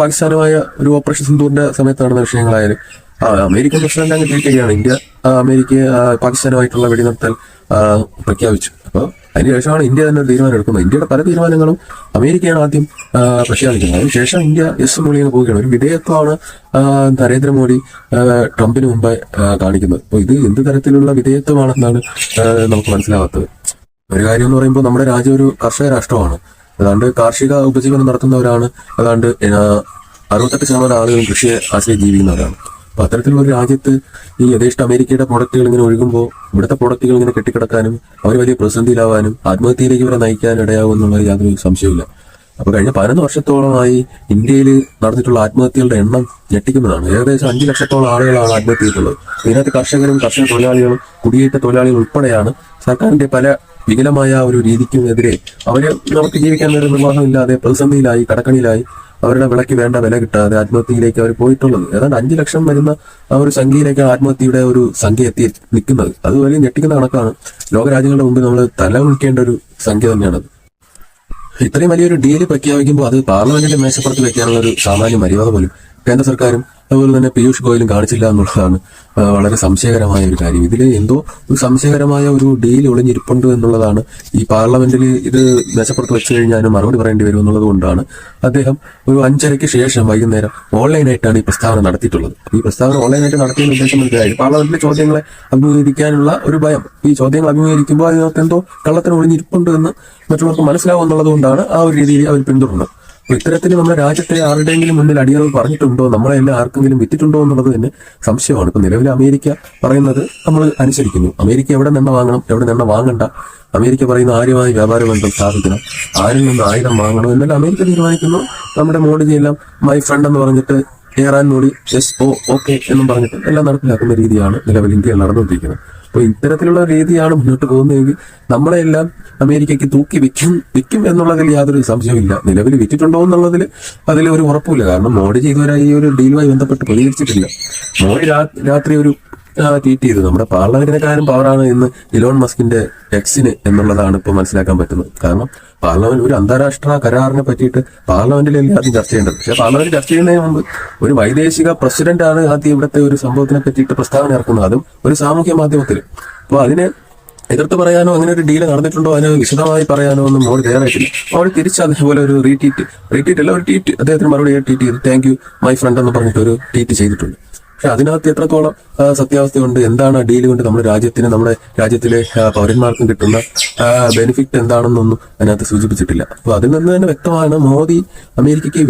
പാകിസ്ഥാനുമായ ഒരു ഓപ്പറേഷൻ സിന്ദൂറിന്റെ സമയത്ത് നടന്ന വിഷയങ്ങളായാലും അമേരിക്കൻ പ്രസിഡന്റ് അങ്ങ് ട്വീറ്റ് ചെയ്യുകയാണ് ഇന്ത്യ അമേരിക്ക പാകിസ്ഥാനുമായിട്ടുള്ള വെടിനിർത്തൽ പ്രഖ്യാപിച്ചു. അപ്പോൾ അതിനുശേഷമാണ് ഇന്ത്യ തന്നെ തീരുമാനം എടുക്കുന്നത്. ഇന്ത്യയുടെ പല തീരുമാനങ്ങളും അമേരിക്കയാണ് ആദ്യം പ്രഖ്യാപിക്കുന്നത്. അതിനുശേഷം ഇന്ത്യ മൂളിയെ പോവുകയാണ്. ഒരു വിധേയത്വമാണ് നരേന്ദ്രമോദി ട്രംപിന് മുമ്പ് കാണിക്കുന്നത്. അപ്പോൾ ഇത് എന്ത് തരത്തിലുള്ള വിധേയത്വമാണെന്നാണ് നമുക്ക് മനസ്സിലാവാത്തത്. ഒരു കാര്യം എന്ന് പറയുമ്പോൾ നമ്മുടെ രാജ്യം ഒരു കർഷക രാഷ്ട്രമാണ്. ഏതാണ്ട് കാർഷിക ഉപജീവനം നടത്തുന്നവരാണ്. ഏതാണ്ട് 68% ആളുകളും കൃഷിയെ ആശ്രയി ജീവിക്കുന്നവരാണ്. അപ്പൊ അത്തരത്തിലുള്ള ഒരു രാജ്യത്ത് ഈ യഥേഷ്ട അമേരിക്കയുടെ പ്രൊഡക്റ്റുകൾ ഇങ്ങനെ ഒഴുകുമ്പോൾ ഇവിടുത്തെ പ്രൊഡക്റ്റുകൾ ഇങ്ങനെ കെട്ടിക്കിടക്കാനും അവർ വലിയ പ്രതിസന്ധിയിലാവാനും ആത്മഹത്യയിലേക്ക് ഇവരെ നയിക്കാൻ ഇടയാകും എന്നുള്ളത് യാതൊരു സംശയമില്ല. അപ്പൊ കഴിഞ്ഞ 11 വർഷത്തോളമായി ഇന്ത്യയിൽ നടന്നിട്ടുള്ള ആത്മഹത്യകളുടെ എണ്ണം ഞെട്ടിക്കുന്നതാണ്. ഏകദേശം 5 ലക്ഷത്തോളം ആളുകളാണ് ആത്മഹത്യ ചെയ്തിട്ടുള്ളത്. ഇതിനകത്ത് കർഷകരും കർഷക തൊഴിലാളികളും കുടിയേറ്റ തൊഴിലാളികൾ ഉൾപ്പെടെയാണ്. സർക്കാരിന്റെ പല വികലമായ ഒരു രീതിക്കുമെതിരെ അവര് നമുക്ക് ജീവിക്കാൻ വേണ്ട നിർവാഹമില്ലാതെ പ്രതിസന്ധിയിലായി കടക്കണിയിലായി അവരുടെ വിളയ്ക്ക് വേണ്ട വില കിട്ടാതെ ആത്മഹത്യയിലേക്ക് അവർ പോയിട്ടുള്ളത്. ഏതാണ്ട് 5 ലക്ഷം വരുന്ന ആ ഒരു സംഖ്യയിലേക്ക് ആത്മഹത്യയുടെ ഒരു സംഖ്യ എത്തി നിൽക്കുന്നത്. അത് വലിയ ഞെട്ടിക്കുന്ന കണക്കാണ്. ലോകരാജ്യങ്ങളുടെ മുമ്പിൽ നമ്മൾ തല വിളിക്കേണ്ട ഒരു സംഖ്യ തന്നെയാണത്. ഇത്രയും വലിയൊരു ഡീല് പ്രഖ്യാപിക്കുമ്പോൾ അത് പാർലമെന്റിന്റെ മേശപ്പുറത്ത് വെക്കാനുള്ള ഒരു സാമാന്യ മര്യാദ പോലും കേന്ദ്ര സർക്കാരും അതുപോലെ തന്നെ പീയൂഷ് ഗോയലും കാണിച്ചില്ല എന്നുള്ളതാണ് വളരെ സംശയകരമായ ഒരു കാര്യം. ഇതിൽ എന്തോ ഒരു സംശയകരമായ ഒരു ഡീൽ ഒളിഞ്ഞിരിപ്പുണ്ട് എന്നുള്ളതാണ്. ഈ പാർലമെന്റിൽ ഇത് മേശപ്പുറത്ത് വെച്ച് കഴിഞ്ഞാൽ മറുപടി പറയേണ്ടി വരും എന്നുള്ളത് കൊണ്ടാണ് അദ്ദേഹം ഒരു 5:30 ശേഷം വൈകുന്നേരം ഓൺലൈനായിട്ടാണ് ഈ പ്രസ്താവന നടത്തിയിട്ടുള്ളത്. ഈ പ്രസ്താവന ഓൺലൈനായിട്ട് നടത്തിയതിന് ഉദ്ദേശം മനസ്സിലായി പാർലമെന്റിലെ ചോദ്യങ്ങളെ അഭിമുഖീകരിക്കാനുള്ള ഒരു ഭയം. ഈ ചോദ്യങ്ങൾ അഭിമുഖീകരിക്കുമ്പോൾ അതിനകത്ത് എന്തോ കള്ളത്തിന് ഒളിഞ്ഞിരിപ്പുണ്ട് എന്ന് മറ്റുള്ളവർക്ക് മനസ്സിലാവും എന്നുള്ളത് കൊണ്ടാണ് ആ ഒരു രീതിയിൽ അവർ പിന്തുടർന്നത്. അപ്പൊ ഇത്തരത്തിൽ നമ്മുടെ രാജ്യത്തെ ആരുടെയെങ്കിലും മുന്നിൽ അടിയറവ് പറഞ്ഞിട്ടുണ്ടോ, നമ്മളെല്ലാം ആർക്കെങ്കിലും വിറ്റിട്ടുണ്ടോ എന്നുള്ളത് തന്നെ സംശയമാണ്. ഇപ്പൊ നിലവിൽ അമേരിക്ക പറയുന്നത് നമ്മൾ അനുസരിക്കുന്നു. അമേരിക്ക എവിടെ നിന്ന് വാങ്ങണം, എവിടെ നിന്ന് വാങ്ങണ്ട, അമേരിക്ക പറയുന്ന ആരുമായി വ്യാപാര ബന്ധം സ്ഥാപിക്കണം, ആരിൽ നിന്ന് ആയുധം വാങ്ങണം എന്നെല്ലാം അമേരിക്ക തീരുമാനിക്കുന്നു. നമ്മുടെ മോഡിജി എല്ലാം മൈ ഫ്രണ്ട് എന്ന് പറഞ്ഞിട്ട് ഏറാൻ മോഡി ഓക്കെ എന്നും പറഞ്ഞിട്ട് എല്ലാം നടപ്പിലാക്കുന്ന രീതിയാണ് നിലവിൽ ഇന്ത്യയിൽ നടന്നുകൊണ്ടിരിക്കുന്നത്. അപ്പൊ ഇത്തരത്തിലുള്ള രീതിയാണ് മുന്നോട്ട് പോകുന്നതെങ്കിൽ നമ്മളെല്ലാം അമേരിക്കയ്ക്ക് തൂക്കി വിൽക്കും എന്നുള്ളതിൽ യാതൊരു സംശയമില്ല. നിലവിൽ വിറ്റിട്ടുണ്ടോ എന്നുള്ളതിൽ അതിൽ ഒരു ഉറപ്പില്ല. കാരണം മോഡിജി ഇതുവരെ ഈ ഒരു ഡീലുമായി ബന്ധപ്പെട്ട് പ്രതികരിച്ചിട്ടില്ല. മോഡി രാത്രി ഒരു ട്വീറ്റ് ചെയ്തു നമ്മുടെ പാർലമെന്റിനെക്കാരും പവറാണ് ഇന്ന് ഇലോൺ മസ്കിന്റെ എക്സിന് എന്നുള്ളതാണ് ഇപ്പോൾ മനസ്സിലാക്കാൻ പറ്റുന്നത്. കാരണം പാർലമെന്റ് ഒരു അന്താരാഷ്ട്ര കരാറിനെ പറ്റിയിട്ട് പാർലമെന്റിലല്ലേ ആദ്യം ചർച്ച ചെയ്യേണ്ടത്. പക്ഷെ പാർലമെന്റ് ചർച്ച ചെയ്യുന്നതിന് മുമ്പ് ഒരു വൈദേശിക പ്രസിഡന്റ് ആണ് ആദ്യം ഇവിടുത്തെ ഒരു സംഭവത്തിനെ പറ്റിയിട്ട് പ്രസ്താവന ഇറക്കുന്നത്, അതും ഒരു സാമൂഹ്യ മാധ്യമത്തിൽ. അപ്പോൾ അതിനെ എതിർത്ത് പറയാനോ അങ്ങനെ ഒരു ഡീല് നടന്നിട്ടുണ്ടോ അതിന് വിശദമായി പറയാനോ ഒന്നും മോഡി തയ്യാറായിട്ടില്ല. മോഡി തിരിച്ച് അതേപോലെ ഒരു റീട്വീറ്റ് അല്ല ഒരു ട്വീറ്റ് അദ്ദേഹത്തിന് മറുപടി ട്വീറ്റ് ചെയ്ത് താങ്ക് യു മൈ ഫ്രണ്ട് എന്ന് പറഞ്ഞിട്ട് ഒരു ട്വീറ്റ് ചെയ്തിട്ടുണ്ട്. പക്ഷെ അതിനകത്ത് എത്രത്തോളം സത്യാവസ്ഥയുണ്ട്, എന്താണ് ആ ഡീല് കൊണ്ട് നമ്മുടെ രാജ്യത്തിന് നമ്മുടെ രാജ്യത്തിലെ പൗരന്മാർക്കും കിട്ടുന്ന ബെനിഫിറ്റ് എന്താണെന്നൊന്നും അതിനകത്ത് സൂചിപ്പിച്ചിട്ടില്ല. അപ്പൊ അതിൽ നിന്ന് തന്നെ വ്യക്തമാണ് മോദി അമേരിക്കയ്ക്ക്